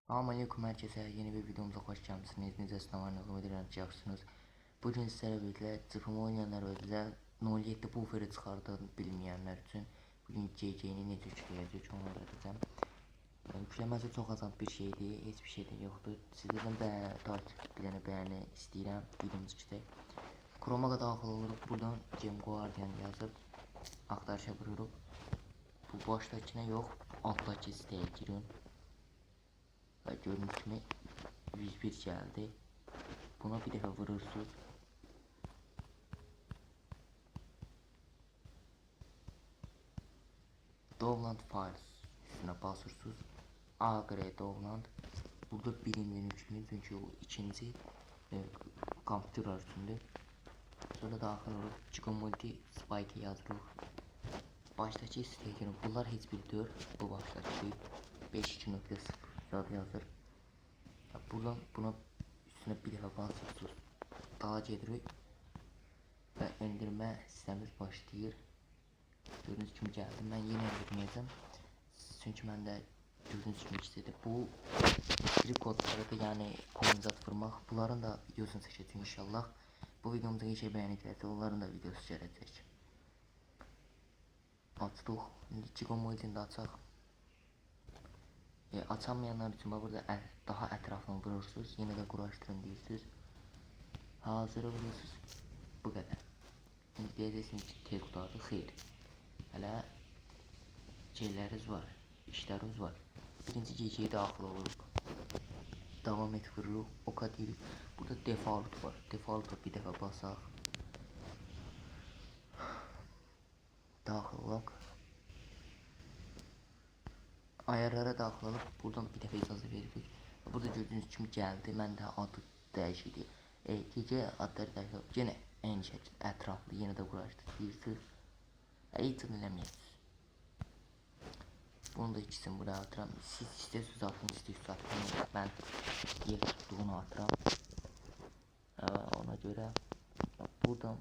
Assalamualaikum herkese, yeni bir videomuza hoş geldiniz. Necəsiniz, ümid edirəm ki, yaxşısınız. Bugün sizlərlə birlikdə cıfımı oynayanlar və bizə 07 bufferi çıxardığını bilməyənlər üçün bugün JJ-ni necə yükləyəcək onu öyrədəcəm. Yükləməsi çox asan bir şeydir, heç bir şey də yoxdur. Sizlərdən bir dənə bəyəni istəyirəm, videomuzu çıxdıq. Chrome'a daxil oluruq, buradan Game Guardian yazıb axtarışa vururuq. Bu başdakına yox, altdakı sitəyə girin. Ve gördüğünüz kimi 101 geldi. Buna bir defa vurursunuz. Dovland Files üstüne basırsınız. Agre Dovland. Burada birinden üçünü çünkü o ikinci kompüter üstünde. Sonra daxil olup Chico Multi Spike yazırıq. Başdakı sitəyə bunlar heç bir 4, bu başdakı 5.2.0 zad yazır. Buradan buna üstüne bir defa basırsınız. Daha gedirik ve endirmə sistemimiz başlayır. Gördüğünüz kimi geldi. Ben yine endirməyəcəm. Çünkü məndə gördüğünüz kimi istedi. Bu script kodları da yani koyunzat vurmaq. Bunların da videosunu çəkəcəm inşallah. Bu videomuzda heç şey bəyənəcəksə onların da videosu gələcək. Açdıq. İndi Chico Multi'ni də açaq. Açamayanlar için burada daha ətrafını vurursunuz. Yine de quraşdırın deyirsiniz. Hazırı vuruyorsunuz. Bu kadar. Şimdi diyeceksiniz ki tez qutardı. Xeyr. Hələ şeyləriniz var. İşləriniz var. Birinci gecəyə daxil oluruq. Davam et vururuq. Oka deyirik. Burada default var. Default'a bir dəfə basaq. Daxil olaq. Ayarlara daxil olub buradan bir dəfə icazə veririk. Burada gördüğünüz kimi gəldi. Mən də adı dəyişdi. Gecə adları dəyişib. Yenə eyni şəkil ətraflı yenə də quraşdırırsınız. Heç eləməyəsiniz. Bunu da ikisini buraya atıram. Siz istəyirsiniz atın, istəyirsiniz atın. Ben yer tutduğunu atıram. Ona göre buradan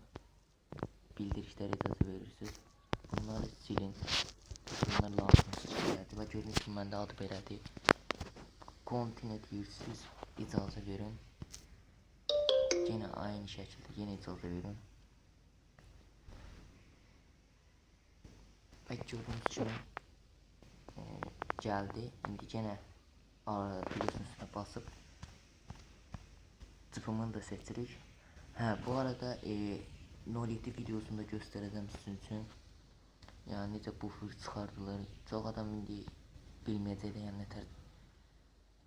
bildirişlərə icazə verirsiniz. Bunları silin. Bunlar lazımsız şeylərdir və gördüyünüz kimi məndə adı belədir. Continue deyirsiniz, icazə verin. Yenə aynı şəkildə yenə icazə verin. Və gördüyünüz kimi gəldi. İndi yenə videosunun üstünə basıb cıfımını da seçirik. Bu arada 07 videosunda göstərəcəm sizin üçün. Yani necə buffer çıxardılar. Çox adam indi bilməyəcək də, yəni nətər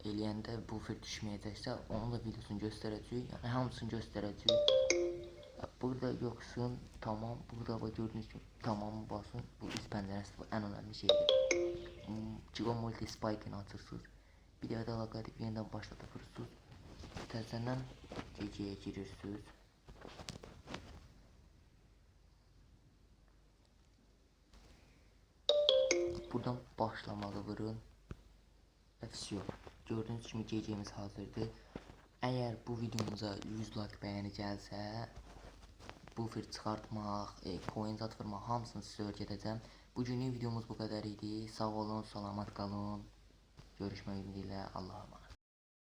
eləyəndə buffer düşməyəcəksə onun da videosunu göstərəcəyik. Yəni hamısını göstərəcəyik. Burada yoxsun, tamam. Burada gördüğünüz gibi tamamı basın. Bu üst pəncərəsi bu ən önəmli şeydir. Chico Multi Spike'ini açırsınız. Bir də əlaqə edib yenidən başlatırsınız. Təzədən gecəyə girirsiniz. Buradan başlamalı vurun. Efsiyon. Gördüğünüz kimi gecemiz hazırdır. Eğer bu videomuza 100 like beğeni gəlsə, buffer çıxartmaq, coin vurmaq hamısını sizə öyrədəcəm. Bugünlük videomuz bu qədər idi. Sağ olun, salamat qalın. Görüşmək ümidilə. Allah'a emanet.